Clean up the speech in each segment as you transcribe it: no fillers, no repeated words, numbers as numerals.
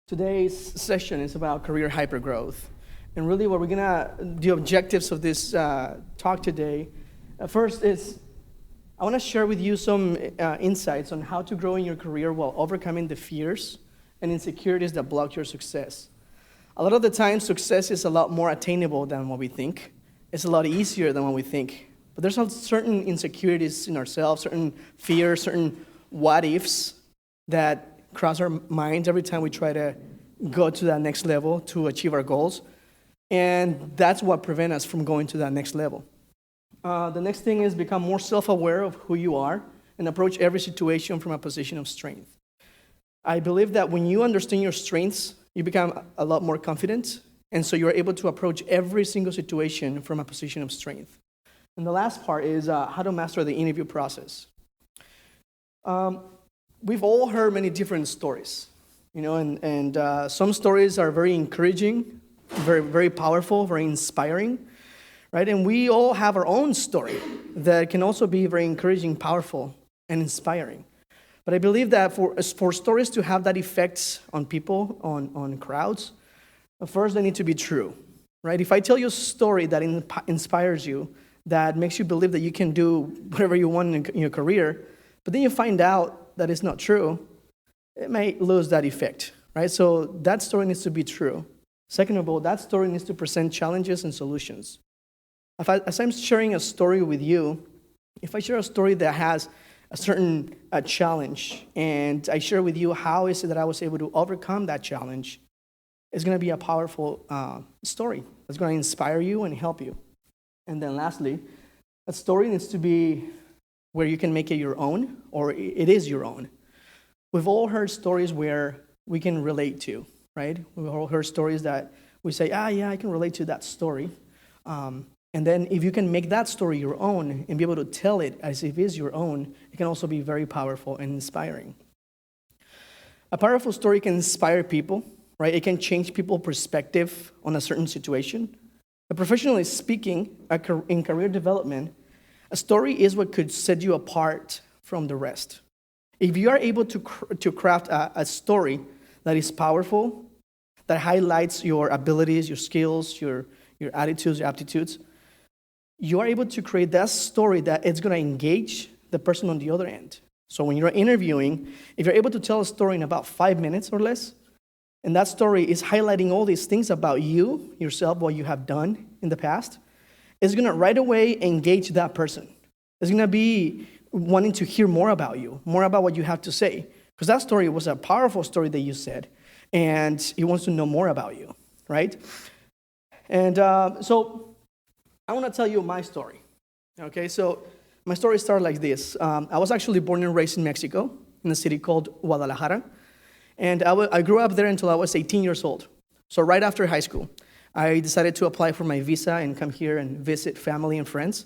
Today's session is about career hypergrowth. And really what we're going to, the objectives of this talk today, first is I want to share with you some insights on how to grow in your career while overcoming the fears and insecurities that block your success. A lot of the time, success is a lot more attainable than what we think. It's a lot easier than what we think. But there's certain insecurities in ourselves, certain fears, certain what-ifs that cross our minds every time we try to go to that next level to achieve our goals. And that's what prevents us from going to that next level. The next thing is become more self-aware of who you are and approach every situation from a position of strength. I believe that when you understand your strengths, you become a lot more confident, and so you're able to approach every single situation from a position of strength. And the last part is how to master the interview process. We've all heard many different stories, and some stories are very encouraging, very, very powerful, very inspiring, right? And we all have our own story that can also be very encouraging, powerful, and inspiring. But I believe that for stories to have that effect on people, on crowds, first they need to be true, right? If I tell you a story that inspires you, that makes you believe that you can do whatever you want in your career, but then you find out that it's not true, it may lose that effect, right? So that story needs to be true. Second of all, that story needs to present challenges and solutions. As I'm sharing a story with you, if I share a story that has a certain challenge, and I share with you how is it that I was able to overcome that challenge, it's going to be a powerful story. It's going to inspire you and help you. And then lastly, a story needs to be where you can make it your own, or it is your own. We've all heard stories where we can relate to, right? We've all heard stories that we say, yeah, I can relate to that story. And then if you can make that story your own and be able to tell it as if it is your own, it can also be very powerful and inspiring. A powerful story can inspire people, right? It can change people's perspective on a certain situation. But professionally speaking, in career development, a story is what could set you apart from the rest. If you are able to craft a story that is powerful, that highlights your abilities, your skills, your attitudes, your aptitudes, you are able to create that story that it's going to engage the person on the other end. So when you're interviewing, if you're able to tell a story in about 5 minutes or less, and that story is highlighting all these things about you, yourself, what you have done in the past, it's going to right away engage that person. It's going to be wanting to hear more about you, more about what you have to say. Because that story was a powerful story that you said, and he wants to know more about you, right? And so I want to tell you my story. Okay, so my story started like this. I was actually born and raised in Mexico, in a city called Guadalajara. And I grew up there until I was 18 years old. So right after high school, I decided to apply for my visa and come here and visit family and friends.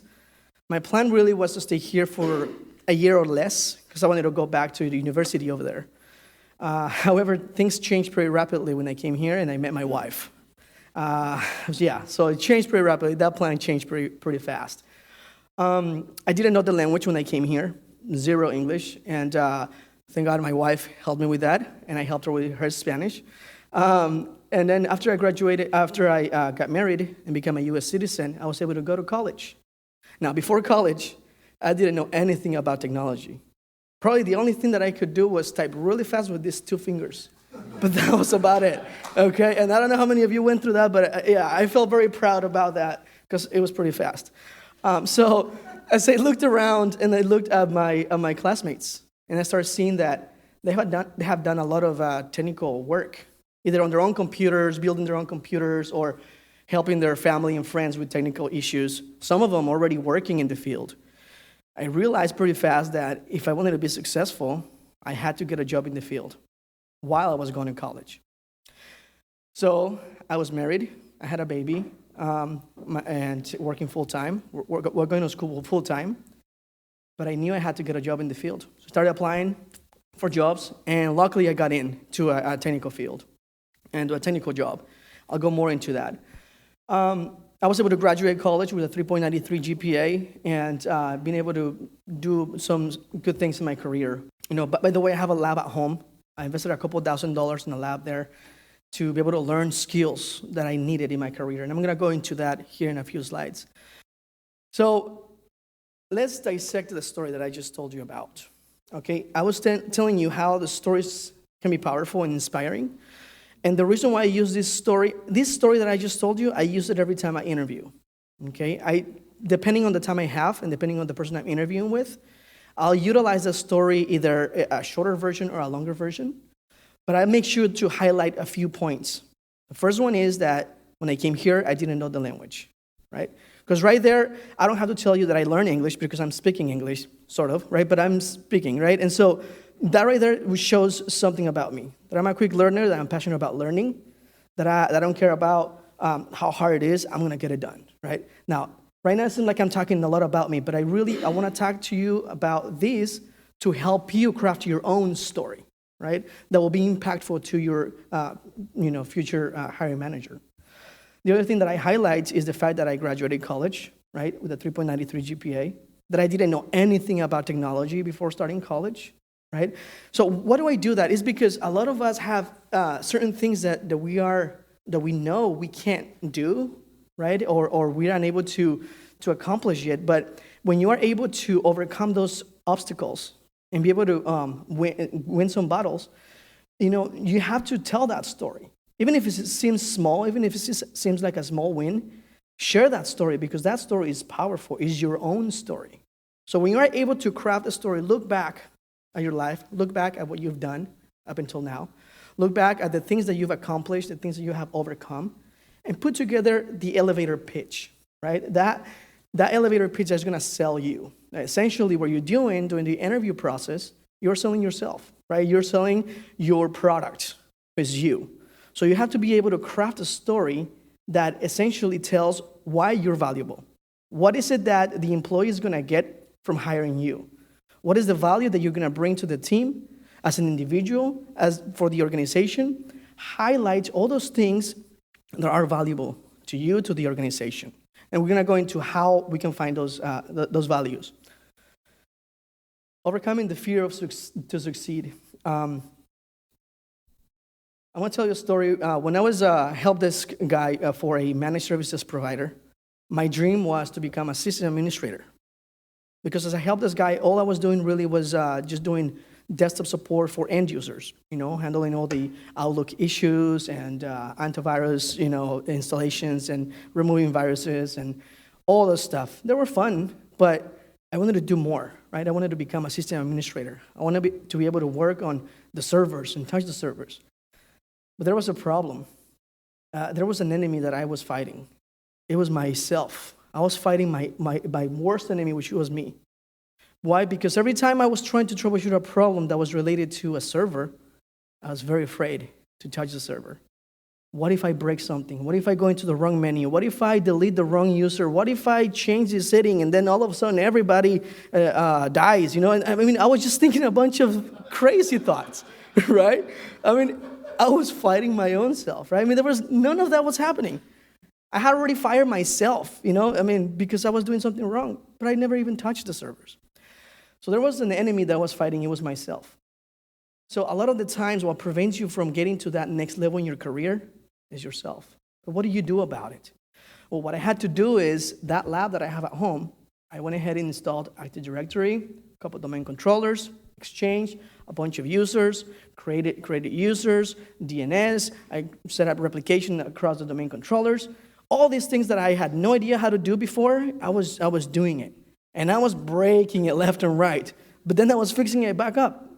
My plan really was to stay here for a year or less because I wanted to go back to the university over there. However, things changed pretty rapidly when I came here and I met my wife. So it changed pretty rapidly. That plan changed pretty fast. I didn't know the language when I came here, zero English, and thank God my wife helped me with that, and I helped her with her Spanish. And then after I got married and became a U.S. citizen, I was able to go to college. Now, before college, I didn't know anything about technology. Probably the only thing that I could do was type really fast with these 2 fingers. But that was about it, okay? And I don't know how many of you went through that, but I felt very proud about that because it was pretty fast. So as I looked around and I looked at my classmates, and I started seeing that they have done a lot of technical work, either on their own computers, building their own computers, or helping their family and friends with technical issues. Some of them already working in the field. I realized pretty fast that if I wanted to be successful, I had to get a job in the field while I was going to college. So I was married, I had a baby, and working full-time. We're going to school full-time. But I knew I had to get a job in the field. So I started applying for jobs, and luckily I got into a technical field and a technical job. I'll go more into that. I was able to graduate college with a 3.93 GPA and being able to do some good things in my career. But by the way, I have a lab at home I invested a couple $1,000 in a lab there to be able to learn skills that I needed in my career. And I'm going to go into that here in a few slides. So let's dissect the story that I just told you about. Okay, I was telling you how the stories can be powerful and inspiring. And the reason why I use this story that I just told you, I use it every time I interview. Okay, depending on the time I have and depending on the person I'm interviewing with, I'll utilize the story, either a shorter version or a longer version. But I make sure to highlight a few points. The first one is that when I came here, I didn't know the language, right? Because right there, I don't have to tell you that I learned English because I'm speaking English, sort of, right? But I'm speaking, right? And so that right there shows something about me, that I'm a quick learner, that I'm passionate about learning, that I don't care about how hard it is, I'm going to get it done, right? Now, right now it seems like I'm talking a lot about me, but I want to talk to you about this to help you craft your own story, right? That will be impactful to your future hiring manager. The other thing that I highlight is the fact that I graduated college, right, with a 3.93 GPA, that I didn't know anything about technology before starting college, right? So why do I do that? It's because a lot of us have certain things that we know we can't do, right, or we're unable to accomplish yet. But when you are able to overcome those obstacles and be able to win some battles, you have to tell that story. Even if it seems small, even if it seems like a small win, share that story because that story is powerful, is your own story. So when you are able to craft a story, look back at your life, look back at what you've done up until now, look back at the things that you've accomplished, the things that you have overcome, and put together the elevator pitch, right? That elevator pitch is going to sell you. Essentially, what you're doing during the interview process, you're selling yourself, right? You're selling your product, is you. So you have to be able to craft a story that essentially tells why you're valuable. What is it that the employee is going to get from hiring you? What is the value that you're going to bring to the team as an individual, as for the organization? Highlight all those things that are valuable to you, to the organization. And we're going to go into how we can find those values. Overcoming the fear to succeed. I want to tell you a story. When I was a help desk guy for a managed services provider, my dream was to become a system administrator. Because as a help desk guy, all I was doing really was just doing desktop support for end users, handling all the Outlook issues and antivirus, installations and removing viruses and all this stuff. They were fun, but I wanted to do more, right? I wanted to become a system administrator. I wanted to be able to work on the servers and touch the servers. But there was a problem. There was an enemy that I was fighting. It was myself. I was fighting my worst enemy, which was me. Why? Because every time I was trying to troubleshoot a problem that was related to a server, I was very afraid to touch the server. What if I break something? What if I go into the wrong menu? What if I delete the wrong user? What if I change the setting and then all of a sudden everybody dies? I was just thinking a bunch of crazy thoughts, right? I was fighting my own self, right? There was none of that was happening. I had already fired myself, because I was doing something wrong, but I never even touched the servers. So there was an enemy that I was fighting, it was myself. So a lot of the times what prevents you from getting to that next level in your career is yourself. But what do you do about it? Well, what I had to do is that lab that I have at home, I went ahead and installed Active Directory, a couple domain controllers, Exchange, a bunch of users, created users, DNS, I set up replication across the domain controllers. All these things that I had no idea how to do before, I was doing it. And I was breaking it left and right. But then I was fixing it back up.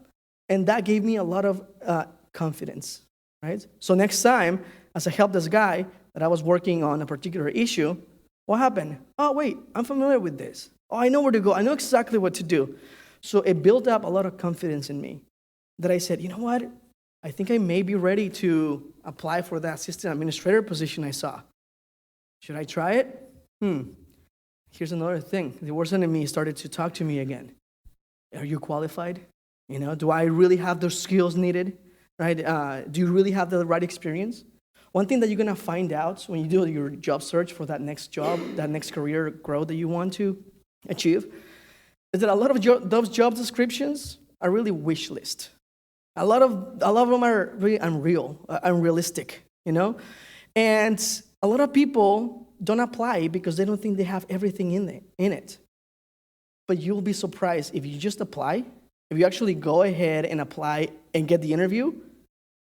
And that gave me a lot of confidence, right? So next time, as I helped this guy that I was working on a particular issue, what happened? Oh, wait, I'm familiar with this. Oh, I know where to go. I know exactly what to do. So it built up a lot of confidence in me that I said, you know what? I think I may be ready to apply for that system administrator position I saw. Should I try it? Here's another thing. The worst enemy started to talk to me again. Are you qualified? Do I really have the skills needed? Right? Do you really have the right experience? One thing that you're going to find out when you do your job search for that next job, that next career growth that you want to achieve, is that a lot of those job descriptions are really wish list. A lot of them are really unrealistic, and a lot of people don't apply because they don't think they have everything in it. But you'll be surprised if you just apply, if you actually go ahead and apply and get the interview,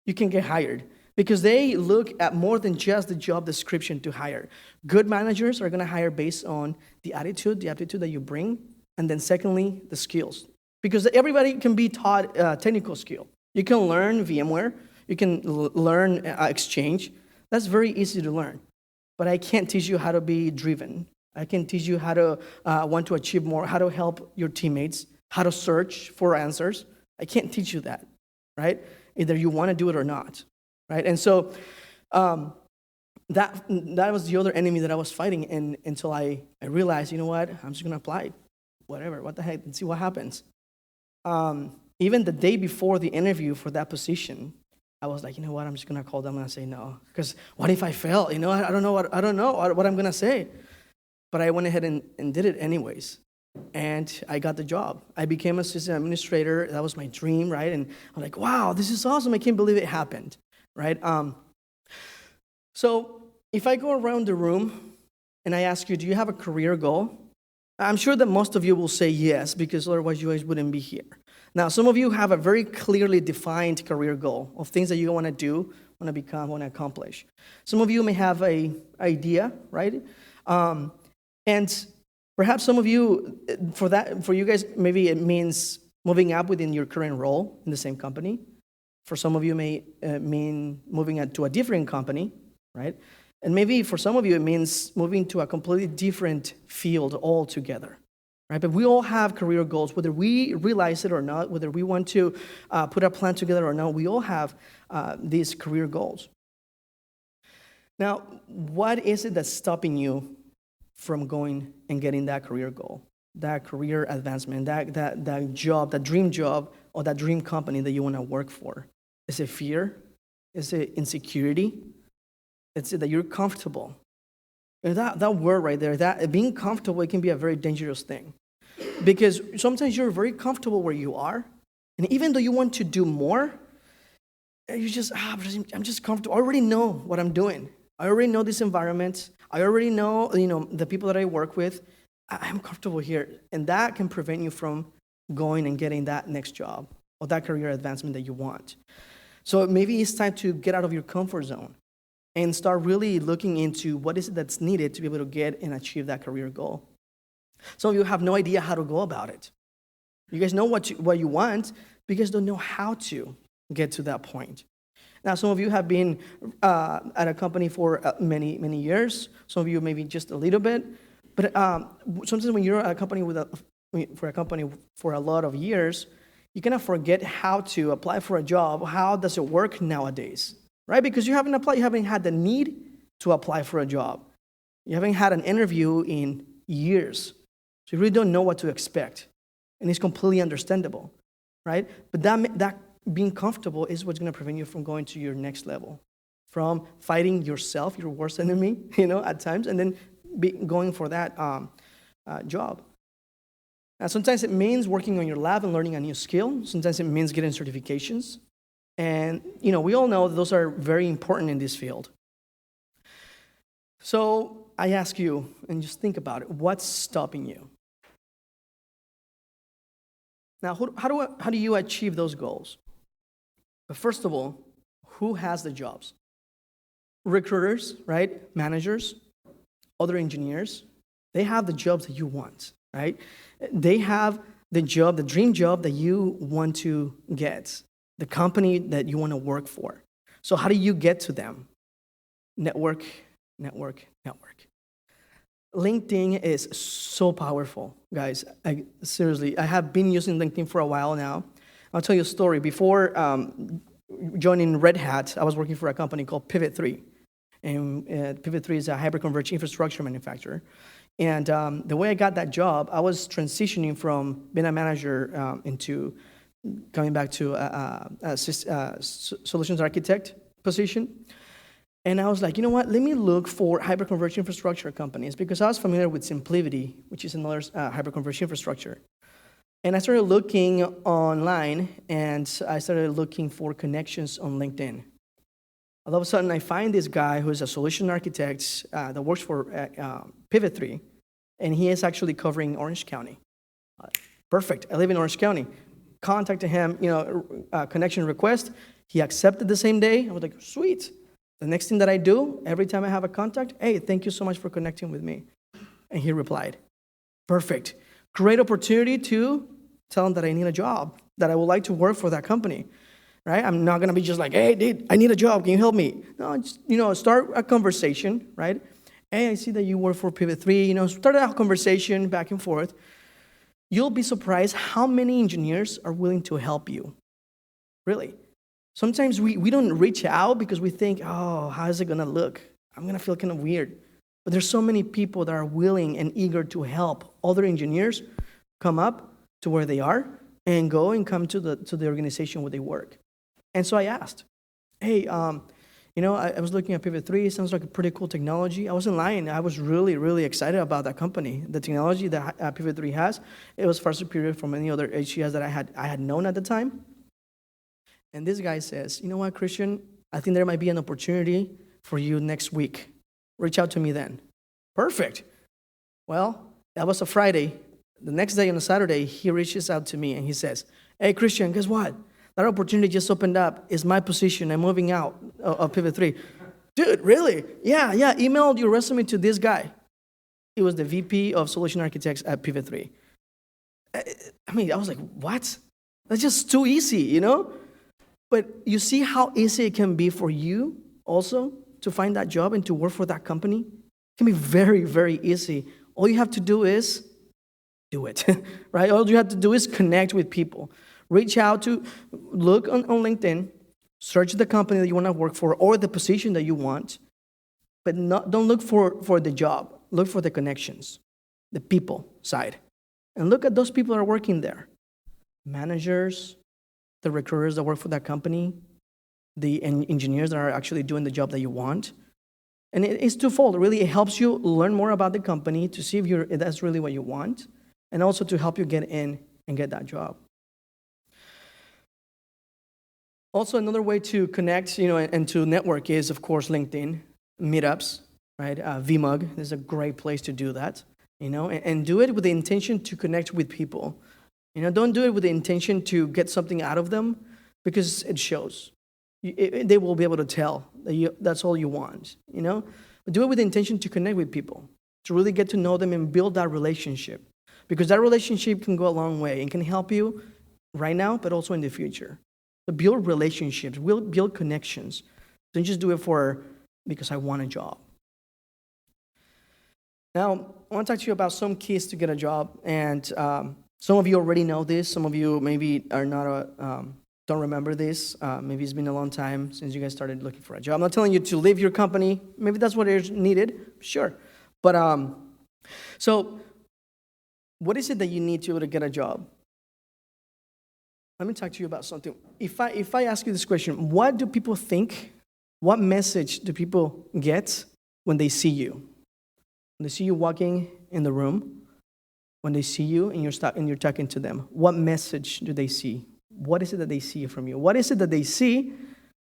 you can get hired. Because they look at more than just the job description to hire. Good managers are going to hire based on the aptitude that you bring, and then secondly, the skills. Because everybody can be taught technical skill. You can learn VMware, you can learn Exchange. That's very easy to learn. But I can't teach you how to be driven. I can teach you how to want to achieve more, how to help your teammates, how to search for answers. I can't teach you that, right? Either you want to do it or not. Right? And so that was the other enemy that I was fighting until I realized, you know what, I'm just going to apply, whatever, what the heck, and see what happens. Even the day before the interview for that position, I was like, you know what, I'm just going to call them and say no. Because what if I fail? I don't know what I'm going to say. But I went ahead and did it anyways. And I got the job. I became a system administrator. That was my dream, right? And I'm like, wow, this is awesome. I can't believe it happened. Right? So if I go around the room and I ask you, do you have a career goal? I'm sure that most of you will say yes, because otherwise you guys wouldn't be here. Now, some of you have a very clearly defined career goal of things that you want to do, want to become, want to accomplish. Some of you may have an idea, right? And perhaps some of you, for you guys, maybe it means moving up within your current role in the same company. For some of you, it may mean moving to a different company, right? And maybe for some of you, it means moving to a completely different field altogether, right? But we all have career goals, whether we realize it or not, whether we want to put a plan together or not, we all have these career goals. Now, what is it that's stopping you from going and getting that career goal, that career advancement, that job, that dream job, or that dream company that you want to work for? Is it fear? Is it insecurity? Is it that you're comfortable? And that word right there, that being comfortable, it can be a very dangerous thing. Because sometimes you're very comfortable where you are, and even though you want to do more, you just, I'm just comfortable. I already know what I'm doing. I already know this environment. I already know, the people that I work with. I'm comfortable here. And that can prevent you from going and getting that next job or that career advancement that you want. So maybe it's time to get out of your comfort zone and start really looking into what is it that's needed to be able to get and achieve that career goal. Some of you have no idea how to go about it. You guys know what you want, but you guys don't know how to get to that point. Now, some of you have been at a company for many, many years. Some of you maybe just a little bit. But sometimes when you're at a company for a lot of years, you kind of forget how to apply for a job. How does it work nowadays, right? Because you haven't applied, you haven't had the need to apply for a job. You haven't had an interview in years. So you really don't know what to expect. And it's completely understandable, right? But that being comfortable is what's going to prevent you from going to your next level, from fighting yourself, your worst enemy, at times, and then going for that job. Now, sometimes it means working on your lab and learning a new skill. Sometimes it means getting certifications. And, we all know that those are very important in this field. So I ask you, and just think about it, what's stopping you? Now, how do you achieve those goals? But first of all, who has the jobs? Recruiters, right? Managers, other engineers, they have the jobs that you want, right? They have the job, the dream job that you want to get, the company that you want to work for. So how do you get to them? Network. LinkedIn is so powerful, guys. Seriously, I have been using LinkedIn for a while now. I'll tell you a story. Before joining Red Hat, I was working for a company called Pivot3. And Pivot3 is a hyperconverged infrastructure manufacturer. And the way I got that job, I was transitioning from being a manager into coming back to a solutions architect position. And I was like, you know what? Let me look for hyperconverged infrastructure companies because I was familiar with SimpliVity, which is another hyperconverged infrastructure. And I started looking online, and I started looking for connections on LinkedIn. All of a sudden, I find this guy who's a solution architect that works for Pivot3, and he is actually covering Orange County. Perfect. I live in Orange County. Contacted him, connection request. He accepted the same day. I was like, sweet. The next thing that I do, every time I have a contact, hey, thank you so much for connecting with me. And he replied, perfect. Great opportunity to tell him that I need a job, that I would like to work for that company, right? I'm not going to be just like, hey, dude, I need a job. Can you help me? No, just, start a conversation, right? Hey, I see that you work for Pivot3. Start a conversation back and forth. You'll be surprised how many engineers are willing to help you, really. Sometimes we don't reach out because we think, oh, how is it going to look? I'm going to feel kind of weird. But there's so many people that are willing and eager to help other engineers come up to where they are and go and come to the organization where they work. And so I asked, hey, I was looking at Pivot3. It sounds like a pretty cool technology. I wasn't lying. I was really, really excited about that company. The technology that Pivot3 has, it was far superior from any other HCS that I had known at the time. And this guy says, you know what, Christian? I think there might be an opportunity for you next week. Reach out to me then. Perfect. Well, that was a Friday. The next day on a Saturday, he reaches out to me and he says, hey, Christian, guess what? That opportunity just opened up. It's my position. I'm moving out of Pivot3. Dude, really? Yeah. Email your resume to this guy. He was the VP of Solution Architects at Pivot3. I was like, what? That's just too easy, But you see how easy it can be for you also to find that job and to work for that company? It can be very, very easy. All you have to do is do it, right? All you have to do is connect with people. Reach out to, look on LinkedIn, search the company that you want to work for or the position that you want, but don't look for the job. Look for the connections, the people side. And look at those people that are working there. Managers, the recruiters that work for that company, the engineers that are actually doing the job that you want. And it's twofold. Really, it helps you learn more about the company to see if that's really what you want, and also to help you get in and get that job. Also, another way to connect, and to network is, of course, LinkedIn, meetups, right? VMUG is a great place to do that, and do it with the intention to connect with people. Don't do it with the intention to get something out of them, because it shows. They will be able to tell that that's all you want, But do it with the intention to connect with people, to really get to know them and build that relationship. Because that relationship can go a long way and can help you right now, but also in the future. So build relationships, build connections. Don't just do it because I want a job. Now, I want to talk to you about some keys to get a job. And some of you already know this. Some of you maybe are not don't remember this. Maybe it's been a long time since you guys started looking for a job. I'm not telling you to leave your company. Maybe that's what is needed. Sure. But so what is it that you need to be able to get a job? Let me talk to you about something. If I ask you this question, what do people think? What message do people get when they see you? When they see you walking in the room, when they see you and you're talking to them, what message do they see? What is it that they see from you? What is it that they see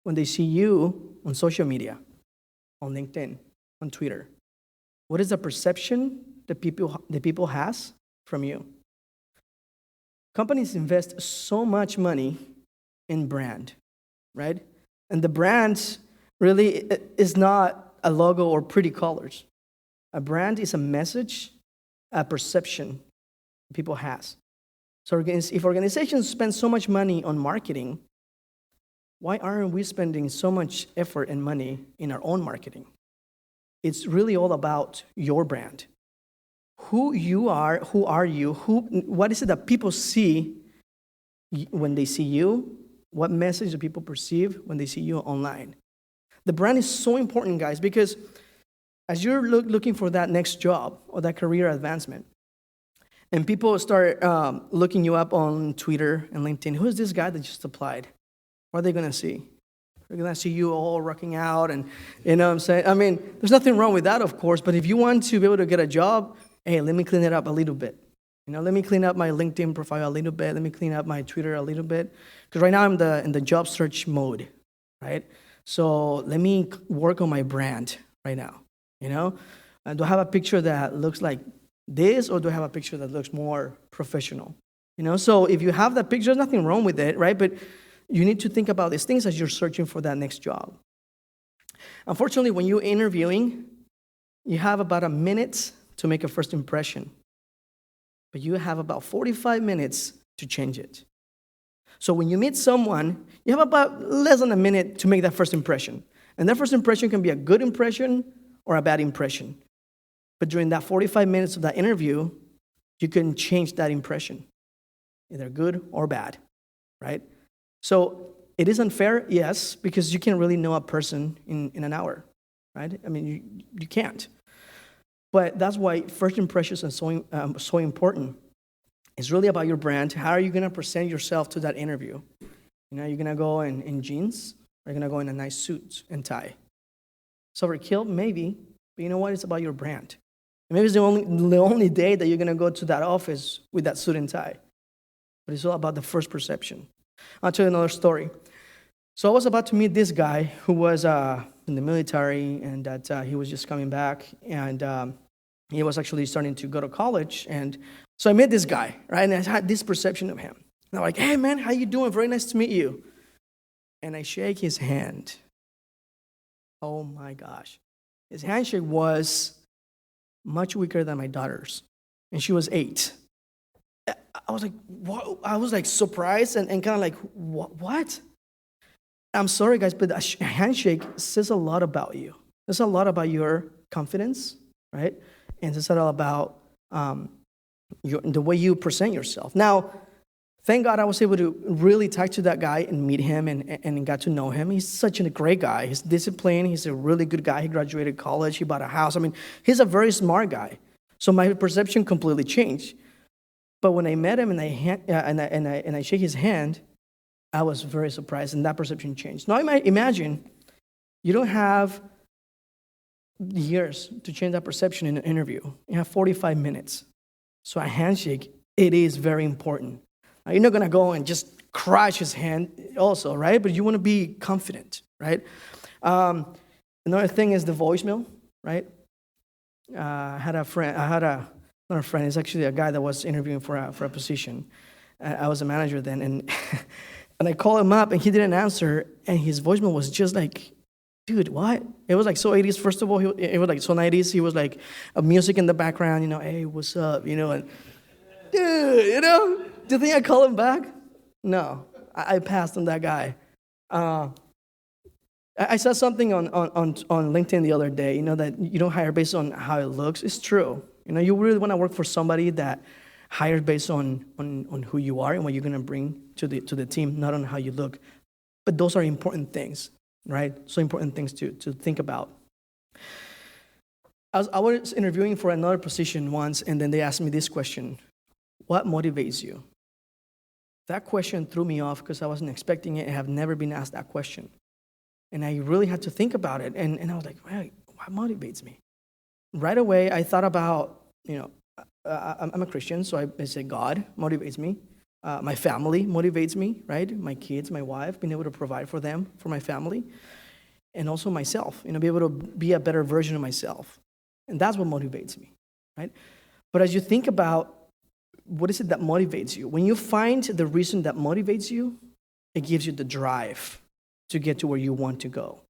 when they see you on social media, on LinkedIn, on Twitter? What is the perception that people has from you? Companies invest so much money in brand, right? And the brand really is not a logo or pretty colors. A brand is a message, a perception people has. So if organizations spend so much money on marketing, why aren't we spending so much effort and money in our own marketing? It's really all about your brand. Who you are you, what is it that people see when they see you? What message do people perceive when they see you online? The brand is so important, guys, because as you're looking for that next job or that career advancement, and people start looking you up on Twitter and LinkedIn, who is this guy that just applied? What are they going to see? They're going to see you all rocking out, and you know what I'm saying? I mean, there's nothing wrong with that, of course, but if you want to be able to get a job, hey, let me clean it up a little bit. Let me clean up my LinkedIn profile a little bit. Let me clean up my Twitter a little bit. Because right now I'm in the job search mode, right? So let me work on my brand right now, Do I have a picture that looks like this, or do I have a picture that looks more professional? So if you have that picture, there's nothing wrong with it, right? But you need to think about these things as you're searching for that next job. Unfortunately, when you're interviewing, you have about a minute to make a first impression. But you have about 45 minutes to change it. So when you meet someone, you have about less than a minute to make that first impression. And that first impression can be a good impression or a bad impression. But during that 45 minutes of that interview, you can change that impression, either good or bad, right? So it is unfair, yes, because you can't really know a person in an hour, right? I mean, you can't. But that's why first impressions are so important. It's really about your brand. How are you going to present yourself to that interview? Are you going to go in jeans? Or are you going to go in a nice suit and tie? So overkill, maybe. But you know what? It's about your brand. And maybe it's the only day that you're going to go to that office with that suit and tie. But it's all about the first perception. I'll tell you another story. So I was about to meet this guy who was in the military, and that he was just coming back, and he was actually starting to go to college. And so I met this guy, right? And I had this perception of him. And I'm like, hey, man, how you doing? Very nice to meet you. And I shake his hand. Oh, my gosh. His handshake was much weaker than my daughter's. And she was 8. I was like, what? I was like surprised and kind of like, what? I'm sorry, guys, but a handshake says a lot about you. It says a lot about your confidence, right? And it says a lot about the way you present yourself. Now, thank God I was able to really talk to that guy and meet him and got to know him. He's such a great guy. He's disciplined. He's a really good guy. He graduated college. He bought a house. I mean, he's a very smart guy. So my perception completely changed. But when I met him and I shake his hand, I was very surprised, and that perception changed. Now, imagine you don't have years to change that perception in an interview. You have 45 minutes. So a handshake, it is very important. Now, you're not going to go and just crush his hand also, right? But you want to be confident, right? Another thing is the voicemail, right? I had not a friend, it's actually a guy that was interviewing for a position. I was a manager then, and and I called him up, and he didn't answer, and his voicemail was just like, dude, what? It was like so 80s, first of all. It was like so 90s. He was like music in the background, hey, what's up, and dude, do you think I call him back? No, I passed on that guy. I saw something on LinkedIn the other day, that you don't hire based on how it looks. It's true. You really want to work for somebody that hires based on who you are and what you're going to bring to the team, not on how you look. But those are important things, right? So important things to think about. I was interviewing for another position once, and then they asked me this question: what motivates you? That question threw me off because I wasn't expecting it. I have never been asked that question. And I really had to think about it. And I was like, right, what motivates me? Right away, I thought about, I'm a Christian, so I say God motivates me. My family motivates me, right? My kids, my wife, being able to provide for them, for my family. And also myself, be able to be a better version of myself. And that's what motivates me, right? But as you think about what is it that motivates you, when you find the reason that motivates you, it gives you the drive to get to where you want to go.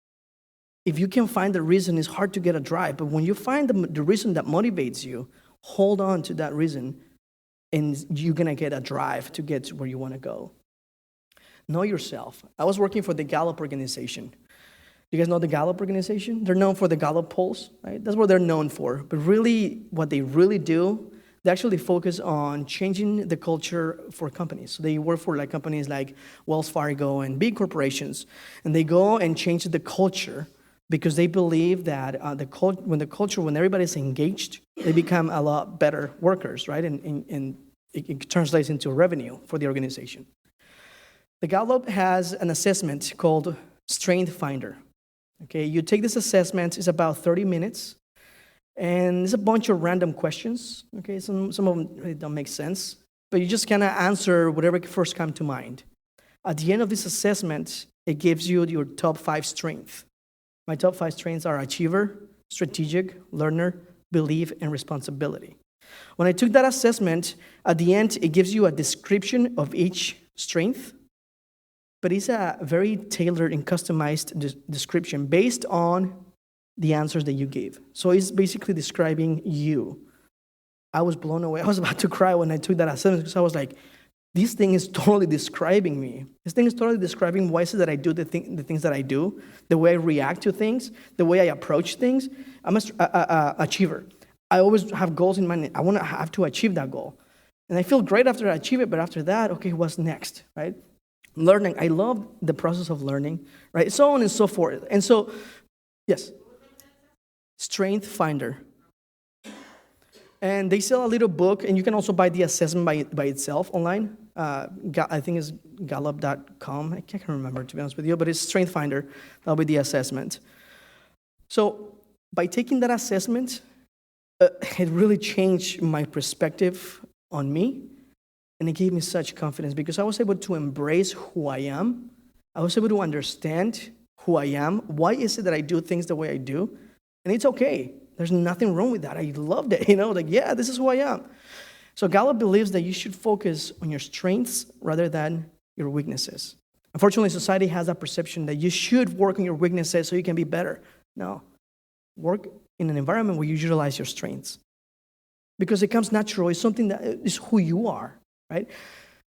If you can find the reason, it's hard to get a drive. But when you find the reason that motivates you, hold on to that reason, and you're going to get a drive to get to where you want to go. Know yourself. I was working for the Gallup organization. You guys know the Gallup organization? They're known for the Gallup polls, right? That's what they're known for. But really, what they really do, they actually focus on changing the culture for companies. So they work for companies like Wells Fargo and big corporations. And they go and change the culture because they believe that when everybody's engaged, they become a lot better workers, right? And it translates into revenue for the organization. The Gallup has an assessment called Strength Finder. Okay, you take this assessment, it's about 30 minutes, And it's a bunch of random questions. Okay, some of them really don't make sense, but you just kind of answer whatever first comes to mind. At the end of this assessment, it gives you your top 5 strengths. My top 5 strengths are achiever, strategic, learner, belief, and responsibility. When I took that assessment, at the end, it gives you a description of each strength, but it's a very tailored and customized description based on the answers that you gave. So it's basically describing you. I was blown away. I was about to cry when I took that assessment because I was like, this thing is totally describing me. This thing is totally describing why is it that I do the things that I do, the way I react to things, the way I approach things. I'm an achiever. I always have goals in mind. I want to have to achieve that goal. And I feel great after I achieve it, but after that, okay, what's next, right? Learning. I love the process of learning, right? So on and so forth. And so, yes. Strength Finder. And they sell a little book, and you can also buy the assessment by itself online. I think it's gallup.com. I can't remember, to be honest with you, but it's Strength Finder. That'll be the assessment. So by taking that assessment, it really changed my perspective on me, and it gave me such confidence because I was able to embrace who I am. I was able to understand who I am. Why is it that I do things the way I do? And it's okay. There's nothing wrong with that. I loved it, yeah, this is who I am. So Gallup believes that you should focus on your strengths rather than your weaknesses. Unfortunately, society has a perception that you should work on your weaknesses so you can be better. No. Work in an environment where you utilize your strengths. Because it comes natural. It's something that is who you are, right?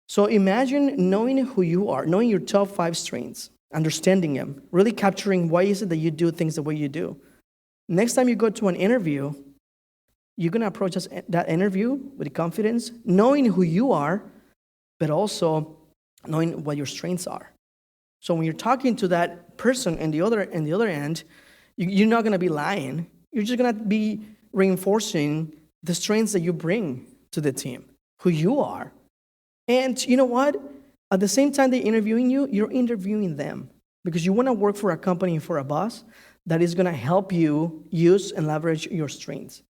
So imagine knowing who you are, knowing your top 5 strengths, understanding them, really capturing why is it that you do things the way you do. Next time you go to an interview, you're going to approach that interview with confidence, knowing who you are, but also knowing what your strengths are. So when you're talking to that person in the other end, you're not going to be lying. You're just going to be reinforcing the strengths that you bring to the team, who you are. And you know what? At the same time they're interviewing you, you're interviewing them because you want to work for a company, for a boss that is going to help you use and leverage your strengths.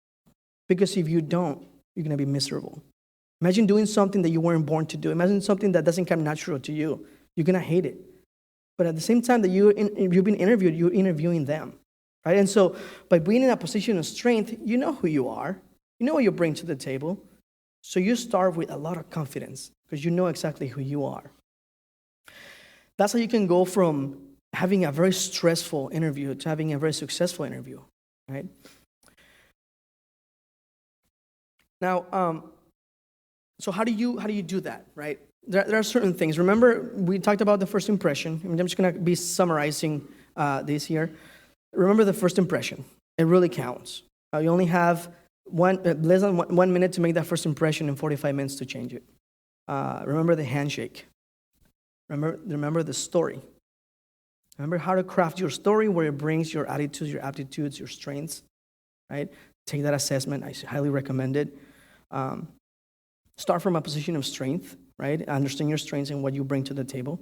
Because if you don't, you're going to be miserable. Imagine doing something that you weren't born to do. Imagine something that doesn't come natural to you. You're going to hate it. But at the same time that you've been interviewed, you're interviewing them. Right? And so by being in a position of strength, you know who you are. You know what you bring to the table. So you start with a lot of confidence because you know exactly who you are. That's how you can go from having a very stressful interview to having a very successful interview, right? Now, so how do you do that, right? There are certain things. Remember, we talked about the first impression. I'm just going to be summarizing this here. Remember the first impression. It really counts. You only have less than 1 minute to make that first impression and 45 minutes to change it. Remember the handshake. Remember the story. Remember how to craft your story where it brings your attitudes, your aptitudes, your strengths, right? Take that assessment. I highly recommend it. Start from a position of strength, right? Understand your strengths and what you bring to the table.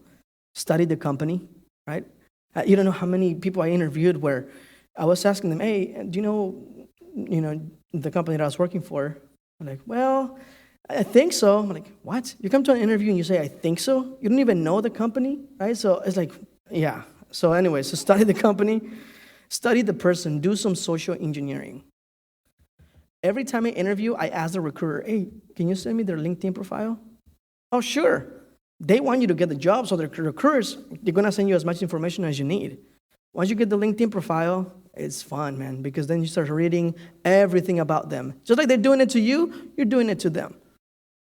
Study the company, right? You don't know how many people I interviewed where I was asking them, hey, do you know the company that I was working for? I'm like, well, I think so. I'm like, what? You come to an interview and you say, I think so? You don't even know the company, right? So it's like, yeah. So anyway, so study the company, study the person, do some social engineering. Every time I interview, I ask the recruiter, hey, can you send me their LinkedIn profile? Oh, sure. They want you to get the job, so the recruiters, they're going to send you as much information as you need. Once you get the LinkedIn profile, it's fun, man, because then you start reading everything about them. Just like they're doing it to you, you're doing it to them.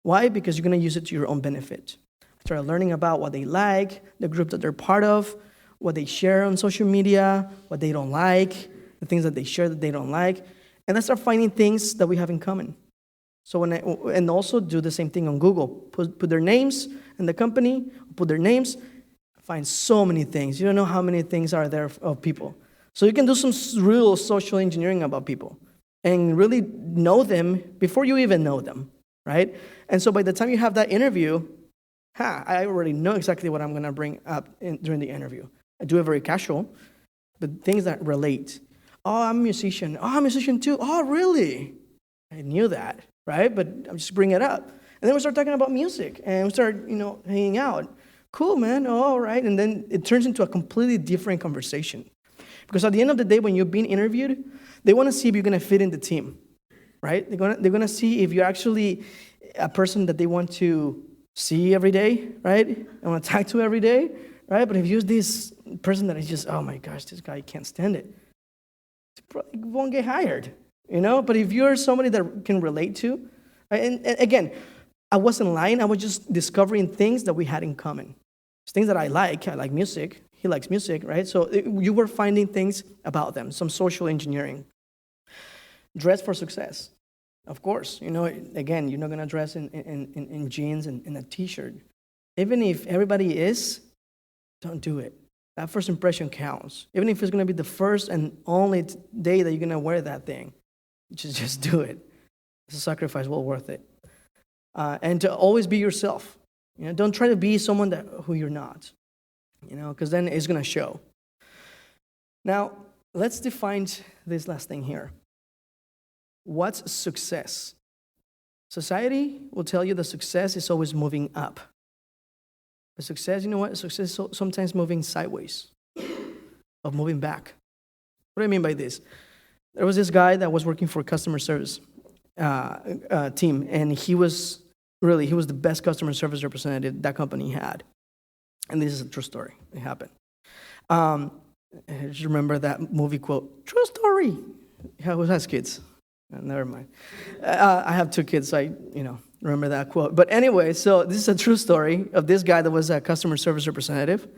Why? Because you're going to use it to your own benefit. Start learning about what they like, the group that they're part of, what they share on social media, what they don't like, the things that they share that they don't like, and then start finding things that we have in common. So and also do the same thing on Google. Put their names in the company, put their names, find so many things. You don't know how many things are there of people. So you can do some real social engineering about people and really know them before you even know them, right? And so by the time you have that interview, I already know exactly what I'm going to bring up during the interview. I do it very casual, but things that relate. Oh, I'm a musician. Oh, I'm a musician too. Oh, really? I knew that, right? But I'm just bringing it up. And then we start talking about music, and we start, hanging out. Cool, man. Oh, all right. And then it turns into a completely different conversation. Because at the end of the day, when you're being interviewed, they want to see if you're going to fit in the team, right? They're gonna see if you're actually a person that they want to see every day, right? And want to talk to every day, right? But if you're this person that is just, oh my gosh, this guy can't stand it, you probably won't get hired, But if you're somebody that can relate to, right? And again, I wasn't lying. I was just discovering things that we had in common. It's things that I like. I like music. He likes music, right? So you were finding things about them, some social engineering. Dress for success. Of course, again, you're not going to dress in jeans and in a T-shirt. Even if everybody is, don't do it. That first impression counts. Even if it's going to be the first and only day that you're going to wear that thing, just do it. It's a sacrifice well worth it. And to always be yourself. Don't try to be someone who you're not. Because then it's going to show. Now, let's define this last thing here. What's success? Society will tell you that success is always moving up. But success, you know what? Success is sometimes moving sideways, of moving back. What do I mean by this? There was this guy that was working for a customer service team, and he was the best customer service representative that company had. And this is a true story. It happened. I just remember that movie quote, true story. Who has kids? Never mind. I have 2 kids, so I remember that quote. But anyway, so this is a true story of this guy that was a customer service representative,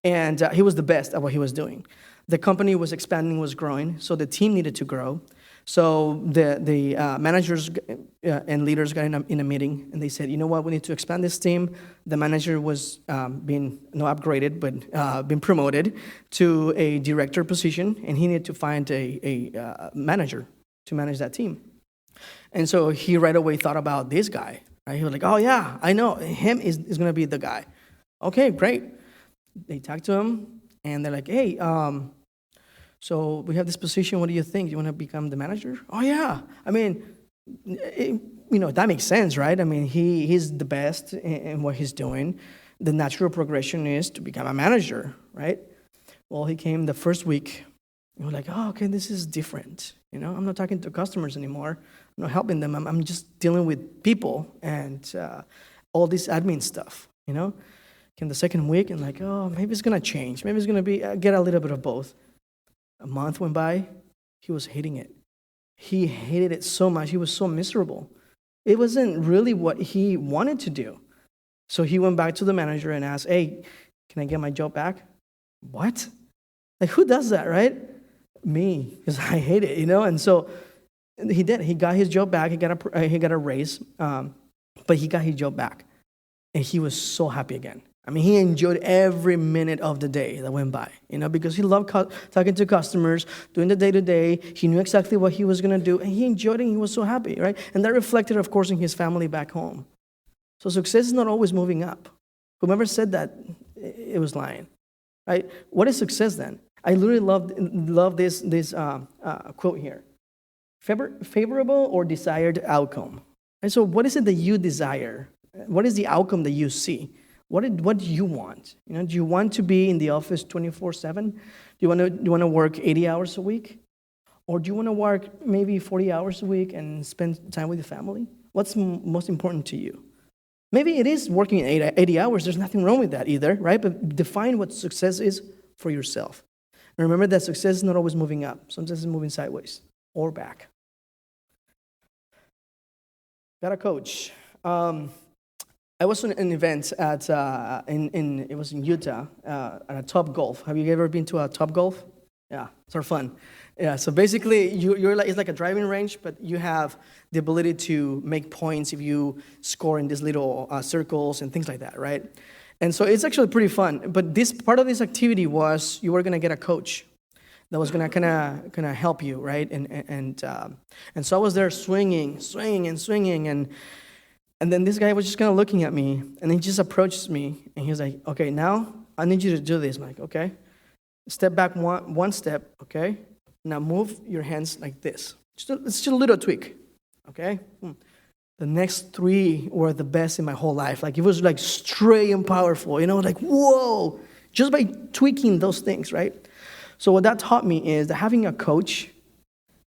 and he was the best at what he was doing. The company was expanding, was growing, so the team needed to grow. So the managers and leaders got in a meeting, and they said, you know what, we need to expand this team. The manager was being not upgraded, but being promoted to a director position, and he needed to find a manager to manage that team. And so he right away thought about this guy. Right? He was like, oh yeah, I know, him is going to be the guy. Okay, great. They talked to him, and they're like, hey, so we have this position. What do you think? You want to become the manager? Oh yeah. I mean, that makes sense, right? I mean, he's the best in what he's doing. The natural progression is to become a manager, right? Well, he came the first week. And we're like, oh, okay, this is different. I'm not talking to customers anymore. I'm not helping them. I'm just dealing with people and all this admin stuff. Came the second week and like, oh, maybe it's gonna change. Maybe it's gonna be get a little bit of both. A month went by. He was hating it. He hated it so much. He was so miserable. It wasn't really what he wanted to do. So he went back to the manager and asked, hey, can I get my job back? What? Like, who does that, right? Me, because I hate it, And so he did. He got his job back. He got a raise, but he got his job back, and he was so happy again. I mean, he enjoyed every minute of the day that went by, because he loved talking to customers, doing the day-to-day. He knew exactly what he was going to do, and he enjoyed it, and he was so happy, right? And that reflected, of course, in his family back home. So success is not always moving up. Whoever said that, it was lying, right? What is success then? I literally love this quote here. Favorable or desired outcome. And so what is it that you desire? What is the outcome that you see? What do you want? Do you want to be in the office 24/7? Do you want to work 80 hours a week? Or do you want to work maybe 40 hours a week and spend time with your family? What's most important to you? Maybe it is working 80 hours. There's nothing wrong with that either, right? But define what success is for yourself. And remember that success is not always moving up. Sometimes it's moving sideways or back. Got a coach. I was on an event at it was in Utah at a Top Golf. Have you ever been to a Top Golf? Yeah, it's sort of fun. Yeah, so basically it's like a driving range, but you have the ability to make points if you score in these little circles and things like that, right? And so it's actually pretty fun. But this part of this activity was you were gonna get a coach that was gonna kind of help you, right? And so I was there swinging, and then this guy was just kind of looking at me, and he just approached me, and he was like, okay, now I need you to do this. I'm like, okay. Step back one step, okay? Now move your hands like this. It's just a little tweak, okay? The next 3 were the best in my whole life. Like, it was like straight and powerful, like, whoa, just by tweaking those things, right? So what that taught me is that having a coach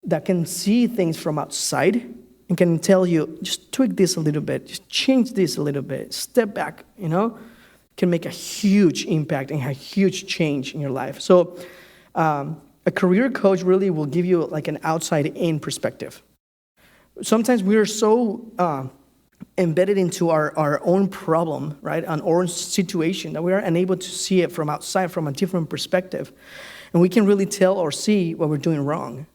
that can see things from outside and can tell you, just tweak this a little bit, just change this a little bit, step back, can make a huge impact and a huge change in your life. So a career coach really will give you like an outside-in perspective. Sometimes we are so embedded into our own problem, right, our own situation, that we are unable to see it from outside, from a different perspective. And we can really tell or see what we're doing wrong,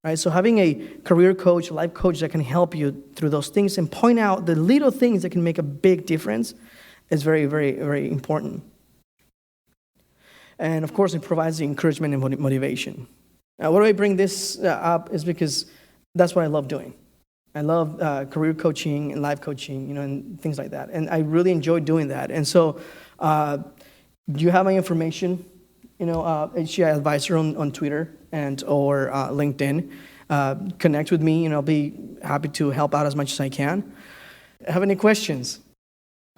right? So having a career coach, a life coach that can help you through those things and point out the little things that can make a big difference is very, very, very important. And of course, it provides the encouragement and motivation. Now, why do I bring this up is because that's what I love doing. I love career coaching and life coaching, and things like that. And I really enjoy doing that. And so you have my information, HCI Advisor on Twitter or LinkedIn. Connect with me, and I'll be happy to help out as much as I can. Have any questions?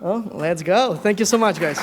Oh, let's go. Thank you so much, guys.